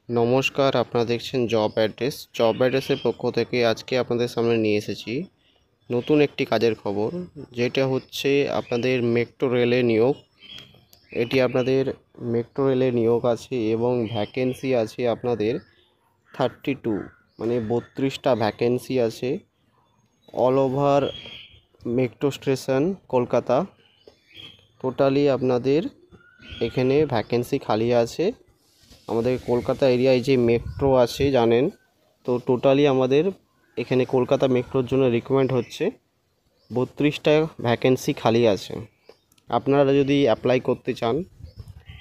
নমস্কার, আপনারা দেখছেন জব অ্যাড্রেসের পক্ষ থেকে আজকে আপনাদের সামনে নিয়ে এসেছি নতুন একটি কাজের খবর, যেটা হচ্ছে আপনাদের মেট্রো রেলে নিয়োগ। এটি আপনাদের মেট্রো রেলে নিয়োগ আছে এবং ভ্যাকেন্সি আছে আপনাদের 32, মানে 32টা ভ্যাকেন্সি আছে all over metro station Kolkata. Totally আপনাদের এখানে ভ্যাকেন্সি খালি আছে। আমাদের কলকাতা এরিয়ায় যে মেট্রো আছে জানেন তো, টোটালি আমাদের এখানে কলকাতা মেট্রোর জন্য রিকমেন্ড হচ্ছে 32টা ভ্যাকেন্সি খালি আছে। আপনারা যদি অ্যাপ্লাই করতে চান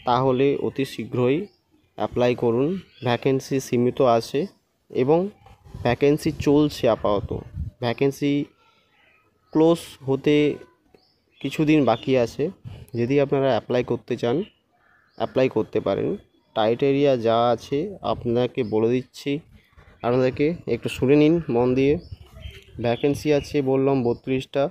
তাহলে অতি শীঘ্রই অ্যাপ্লাই করুন। ভ্যাকেন্সি সীমিত আছে এবং ভ্যাকেন্সি চলছে আপাতত। ভ্যাকেন্সি ক্লোজ হতে কিছুদিন বাকি আছে। যদি আপনারা অ্যাপ্লাই করতে চান অ্যাপ্লাই করতে পারেন। ক্রাইটেরিয়া যা আছে আপনাকে বলে দিচ্ছি, আপনাদেরকে একটু শুনে নিন মন দিয়ে। ভ্যাকেন্সি আছে বললাম 32টা,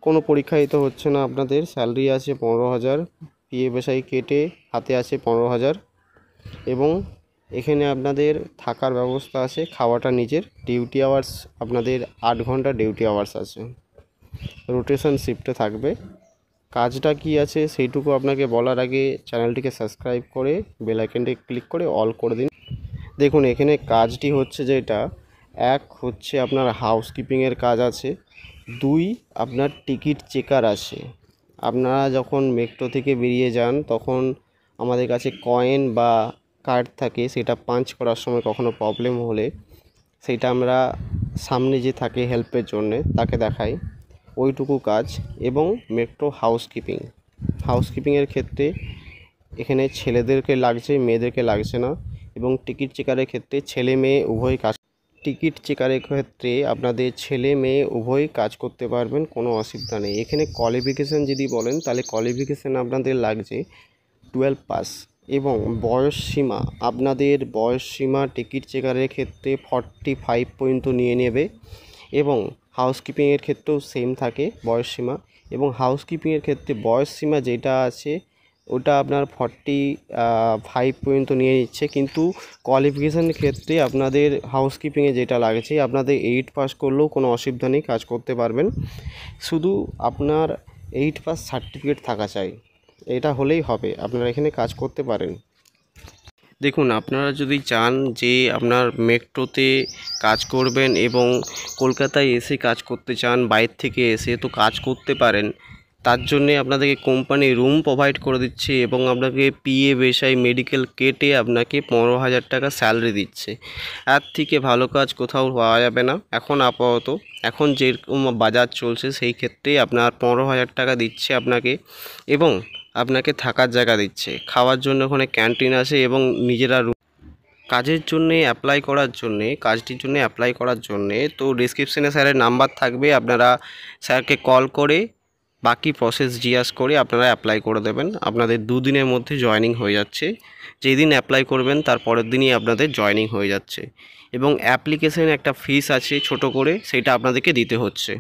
কোনো পরীক্ষা দিতে হচ্ছে না আপনাদের। স্যালারি আছে 15,000, পিএফএসআই কেটে হাতে আছে 15,000 এবং এখানে আপনাদের থাকার ব্যবস্থা আছে, খাওয়াটা নিজের। ডিউটি আওয়ার্স আপনাদের 8 ঘন্টা ডিউটি আওয়ার্স আছে, রোটেশন শিফটে থাকবে। কাজটা কি আছে সেইটুকু আপনাকে বলার আগে চ্যানেলটিকে সাবস্ক্রাইব করে বেল আইকনটি ক্লিক করে অল করে দিন। দেখুন এখানে কাজটি হচ্ছে যেটা, এক হচ্ছে আপনার হাউসকিপিংয়ের কাজ আছে, 2 আপনার টিকিট চেকার আছে। আপনারা যখন মেট্রো থেকে বেরিয়ে যান তখন আমাদের কাছে কয়েন বা কার্ড থাকে, সেটা পাঞ্চ করার সময় কখনো প্রবলেম হলে সেটা আমরা সামনে যে থাকে হেল্পের জন্যে তাকে দেখাই, ওইটুকু কাজ। এবং মেট্রো হাউসকিপিংয়ের ক্ষেত্রে এখানে ছেলেদেরকে লাগছে, মেয়েদেরকে লাগছে না। এবং টিকিট চেকারের ক্ষেত্রে ছেলে মেয়ে উভয় কাজ, টিকিট চেকারের ক্ষেত্রে আপনাদের ছেলে মেয়ে উভয় কাজ করতে পারবেন, কোনো অসুবিধা নেই। এখানে কোয়ালিফিকেশান যদি বলেন তাহলে কোয়ালিফিকেশান আপনাদের লাগছে 12 পাস এবং বয়স সীমা টিকিট চেকারের ক্ষেত্রে 45 পর্যন্ত নিয়ে নেবে এবং হাউসকিপিংয়ের ক্ষেত্রেও সেম থাকে বয়স সীমা। এবং হাউসকিপিংয়ের ক্ষেত্রে বয়স সীমা যেটা আছে ওটা আপনার 45 পর্যন্ত নিয়ে নিচ্ছে, কিন্তু কোয়ালিফিকেশানের ক্ষেত্রে আপনাদের হাউসকিপিংয়ে যেটা লাগছে আপনাদের 8 পাস করলেও কোনো অসুবিধা নেই, কাজ করতে পারবেন। শুধু আপনার 8 পাস সার্টিফিকেট থাকা চাই, এটা হলেই হবে, আপনারা এখানে কাজ করতে পারেন। দেখুন আপনারা যদি চান যে আপনার মেট্রোতে কাজ করবেন এবং কলকাতায় এসে কাজ করতে চান, বাইরে থেকে এসে তো কাজ করতে পারেন। তার জন্যে আপনাদেরকে কোম্পানি রুম প্রোভাইড করে দিচ্ছে এবং আপনাকে পিএফএসআই মেডিকেল কেটে আপনাকে 15,000 টাকা স্যালারি দিচ্ছে। এর থেকে ভালো কাজ কোথাও পাওয়া যাবে না এখন আপাতত। এখন যেরকম বাজার চলছে সেই ক্ষেত্রে আপনার 15,000 টাকা দিচ্ছে আপনাকে এবং আপনাকে থাকার জায়গা দিচ্ছে, খাওয়ার জন্য ওখানে ক্যান্টিন আছে এবং নিজেরা কাজটির জন্যে অ্যাপ্লাই করার জন্যে তো ডেসক্রিপশনে স্যারের নাম্বার থাকবে, আপনারা স্যারকে কল করে বাকি প্রসেস জিজ্ঞাসা করে আপনারা অ্যাপ্লাই করে দেবেন। আপনাদের 2 দিনের মধ্যে জয়েনিং হয়ে যাচ্ছে। যেই দিন অ্যাপ্লাই করবেন তার পরের দিনই আপনাদের জয়েনিং হয়ে যাচ্ছে এবং অ্যাপ্লিকেশন একটা ফিস আছে ছোট করে, সেটা আপনাদেরকে দিতে হচ্ছে।